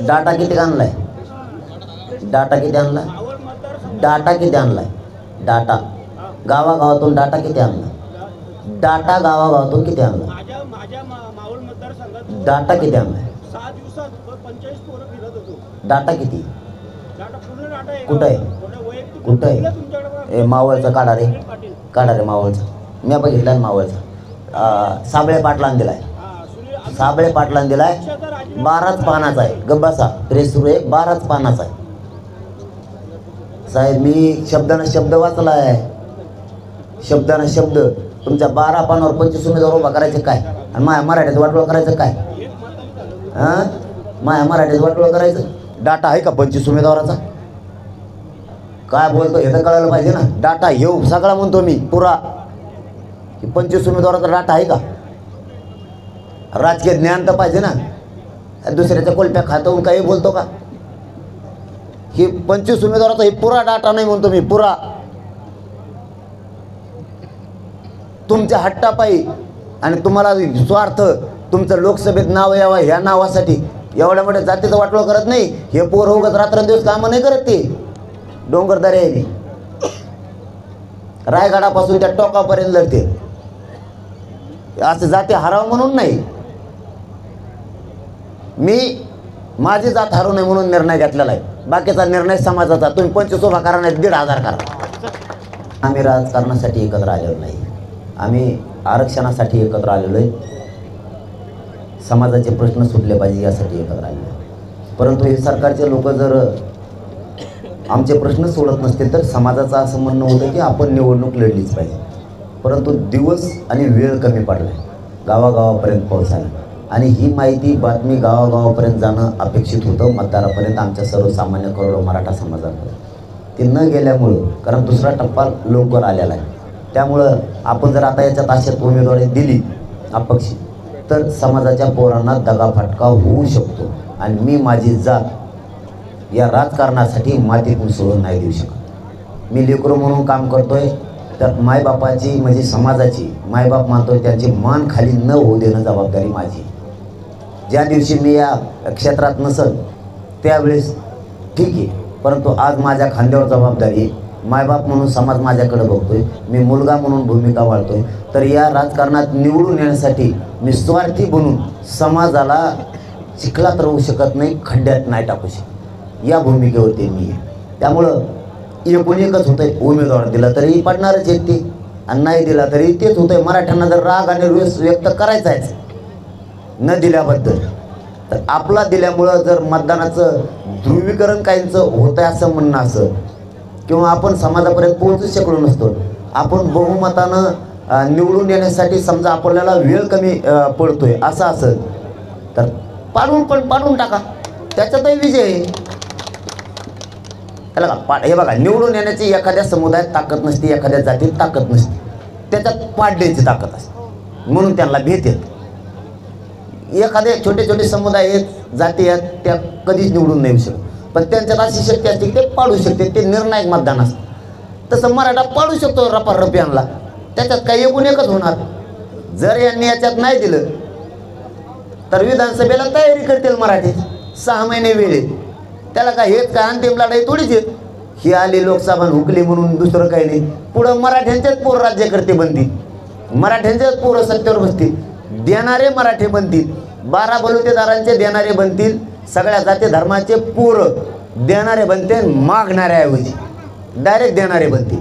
Data किती आणलाय? Data किती आणलाय? डाटा किती आणलाय? डाटा गावागावातून डाटा किती आणला? डाटा गावागावातून किती आणला? डाटा किती आणलाय? डाटा किती? कुठं आहे? कुठं आहे? मावळचा काढा रे, काढा रे मावळचा. मी बघितला मावळचा. साबळे पाटलांनी दिलाय, साबळे पाटलांनी दिलाय. 12च पानाचा आहे. गब्बासा प्रेस सुरू आहे, 12च पानाचा आहे साहेब. मी शब्दानं शब्द वाचलाय, शब्दानं शब्द. तुमच्या 12 पानावर 25 उमेदवार उभा करायचे काय? आणि माया मराठीत वाटोळं करायचं काय? हां, माया मराठीत वाटोळं करायचं? डाटा आहे का 25 उमेदवाराचा? काय बोलतो हे तर कळायला पाहिजे ना. डाटा येऊ सगळा म्हणतो मी पुरा. 25 उमेदवाराचा डाटा आहे का? राजकीय ज्ञान तर पाहिजे ना. दुसऱ्याच्या कोलप्या खातं काही बोलतो का? ही 25 उमेदवाराचा हे पुरा डाटा नाही म्हणतो मी, पुरा. तुमच्या हट्टापायी आणि तुम्हाला स्वार्थ, तुमचं लोकसभेत नाव यावं ह्या नावासाठी एवढ्या मोठ्या जातीचं वाटोळं करत नाही. हे पोर उगाच रात्रंदिवस कामं नाही करत. ते डोंगरदरे आहे, रायगडापासून त्या टोकापर्यंत लढते. असं जाती हरावं म्हणून नाही, मी माझी जात हरवू नये म्हणून निर्णय घेतलेला आहे. बाकीचा निर्णय समाजाचा. तुम्ही 25 उभा करा नाही 1,500 करा. आम्ही राजकारणासाठी एकत्र आलेलो नाही, आम्ही आरक्षणासाठी एकत्र आलेलो आहे. समाजाचे प्रश्न सुटले पाहिजे यासाठी एकत्र आलेलो आहे. परंतु हे सरकारचे लोक जर आमचे प्रश्न सोडत नसतील तर समाजाचं असं म्हणणं होतं की आपण निवडणूक लढलीच पाहिजे. परंतु दिवस आणि वेळ कमी पडला, गावागावापर्यंत पोहोचायला. आणि ही माहिती बातमी गावागावापर्यंत जाणं अपेक्षित होतं, मतदारापर्यंत, आमच्या सर्वसामान्य करोडो मराठा समाजापर्यंत. ते न गेल्यामुळं, कारण दुसरा टप्पा लवकर आलेला आहे, त्यामुळं आपण जर आता याच्यात आशेत उमेदवारी दिली अपक्ष, तर समाजाच्या पोरांना दगाफटका होऊ शकतो. आणि मी माझी जात या राजकारणासाठी मातीत मिसळून नाही देऊ शकत. मी लेकरू म्हणून काम करतोय, तर मायबापाची म्हणजे समाजाची, मायबाप मानतोय त्यांची मान खाली न होऊ देणं जबाबदारी माझी. ज्या दिवशी मी या क्षेत्रात नसल त्यावेळेस ठीक आहे, परंतु आज माझ्या खांद्यावर जबाबदारी. मायबाप म्हणून समाज माझ्याकडे बघतोय, मी मुलगा म्हणून भूमिका वाढतोय. तर या राजकारणात निवडून येण्यासाठी मी स्वार्थी बनून समाजाला चिखलात राहू शकत नाही, खड्ड्यात नाही टाकू शकत, या भूमिकेवरती मी आहे. त्यामुळं एकूण एकच होतंय, उमेदवार दिला तरी पडणारच आहेत ते, आणि नाही दिला तरी तेच होतंय. मराठ्यांना जर राग आणि रोष व्यक्त करायचा आहे न दिल्याबद्दल, तर आपला दिल्यामुळं जर मतदानाचं ध्रुवीकरण काहींचं होतं आहे असं म्हणणं असं, किंवा आपण समाजापर्यंत पोहोचू शकलो नसतो, आपण बहुमतानं निवडून येण्यासाठी समजा आपल्याला वेळ कमी पडतोय असं असेल तर पाडून टाका, त्याच्यातही विजय आहे. त्याला का हे बघा, निवडून येण्याची एखाद्या समुदायात ताकद नसते, एखाद्या जातीत ताकद नसते, त्याच्यात पाडण्याची ताकद असते, म्हणून त्यांना भीत येत. एखादे छोटे छोटे समुदाय आहेत, जाती आहेत, त्या कधीच निवडून नाही येऊ शकत, पण त्यांच्यात अशी शक्ती असते की ते पाडू शकते, ते निर्णायक मतदान असतं. तसं मराठा पाडू शकतो रपारपियांना, त्याच्यात काही एकूण एकच होणार. जर यांनी याच्यात नाही दिलं तर विधानसभेला तयारी करतील मराठी, 6 महिने वेळ. त्याला काय हेच काय अंतिम लढाई थोडीच आहेत. ही आली लोकसभा हुकली म्हणून दुसरं काही नाही. पुढं मराठ्यांचेच पोर राज्यकर्ते बनतील, मराठ्यांचेच पोरं सत्तेवर बसतील, देणारे मराठी बनतील, 12 बलुतेदारांचे देणारे बनतील, सगळ्या जाती धर्माचे पोरं देणारे बनते, मागणाऱ्याऐवजी डायरेक्ट देणारे बनतील.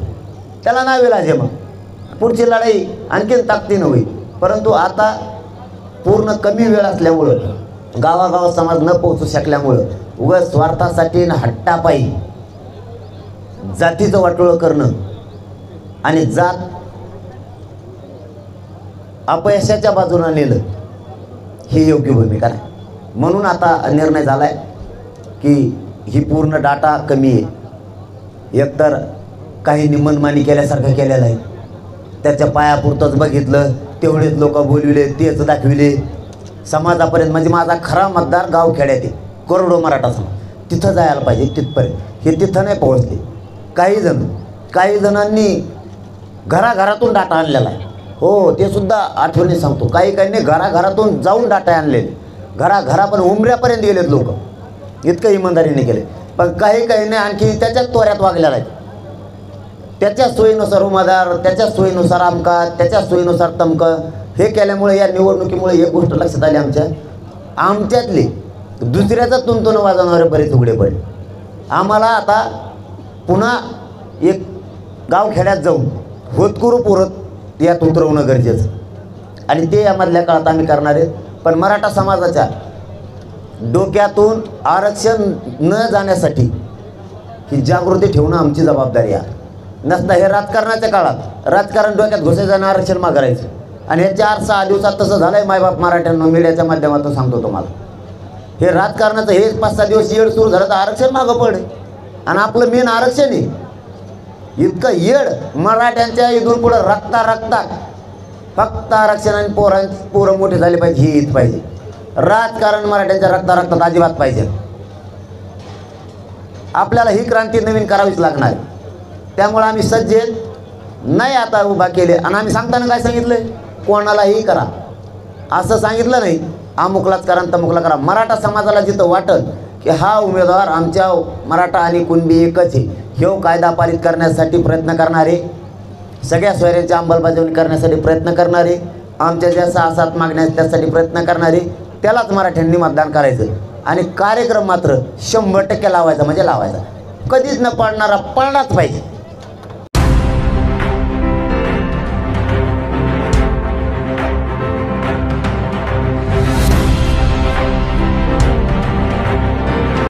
त्याला नावेलाज आहे. मग पुढची लढाई आणखीन ताकदीनं होईल. परंतु आता पूर्ण कमी वेळ असल्यामुळं, गावागावात समाज न पोहोचू शकल्यामुळं, उगाच स्वार्थासाठी हट्टापायी जातीचं वाटोळं करणं आणि जात अपयशाच्या बाजूला नेलं, ही योग्य भूमिका नाही. म्हणून आता निर्णय झाला आहे की ही पूर्ण डाटा कमी आहे. एकतर काही मनमानी केल्यासारखं केलेलं आहे, त्याच्या पायापुरतंच बघितलं, तेवढेच लोक बोलविले, तेच दाखविले समाजापर्यंत. म्हणजे माझा खरा मतदार गावखेड्यात आहे, करोडो मराठा समाज, तिथं जायला पाहिजे तिथपर्यंत. हे तिथं नाही पोहोचले. काही जणांनी घराघरातून डाटा आणलेला आहे. हो, ते सुद्धा आठवणी सांगतो. काहींनी घराघरातून जाऊन डाटा आणलेले, घराघरा पण उमऱ्यापर्यंत गेलेत लोक. इतकं इमानदारीने केले. पण काही काही नाही आणखी त्याच्याच तोऱ्यात वागलेला आहे. त्याच्या सोयीनुसार उमेदवार, त्याच्या सोयीनुसार आमका, त्याच्या सोयीनुसार तमकं हे केल्यामुळे या निवडणुकीमुळे एक गोष्ट लक्षात आली आमच्यातले दुसऱ्याचा तुंतून वाजवणारे बरेच उघडे पडले. आम्हाला आता पुन्हा एक गावखेड्यात जाऊन होतकरू पुरत यात उतरवणं गरजेचं आणि ते यामधल्या काळात आम्ही करणार आहे. पण मराठा समाजाच्या डोक्यातून आरक्षण न जाण्यासाठी ही जागृती ठेवणं आमची जबाबदारी आहे. नसता हे राजकारणाच्या काळात राजकारण डोक्यात घुसायचं आणि आरक्षण मागायचं आणि हे 4-6 दिवसात तसं झालं आहे. मायबाप मराठ्यांना मीडियाच्या माध्यमातून सांगतो तुम्हाला, हे राजकारणाचं हे 5-6 दिवस येड सुरू झालं तर आरक्षण मागं पडे आणि आपलं मेन आरक्षण आहे. इतकं येड मराठ्यांच्या इथून पुढं रक्ता फक्त आरक्षण आणि पोरं मोठे झाले पाहिजे ही ईद पाहिजे. राजकारण मराठ्यांच्या रक्तात अजिबात पाहिजे. आपल्याला ही क्रांती नवीन करावीच लागणार. त्यामुळे आम्ही सज्ज नाही आता उभा केले आणि आम्ही सांगताना काय सांगितलं, कोणालाही करा असं सांगितलं नाही. अमुकलाच करा तमुकला करा. मराठा समाजाला जिथं वाटल की हा उमेदवार आमच्या मराठा आणि कुणबी एकच आहे, हे कायदा पारित करण्यासाठी प्रयत्न करणारे, सगळ्या सोयऱ्यांची अंमलबजावणी करण्यासाठी प्रयत्न करणारे, आमच्या ज्या 6-7 मागण्या आहेत त्यासाठी प्रयत्न करणारे, त्यालाच मराठ्यांनी मतदान करायचं आणि कार्यक्रम मात्र 100% लावायचा म्हणजे लावायचा. कधीच न पडणारा पडलाच पाहिजे.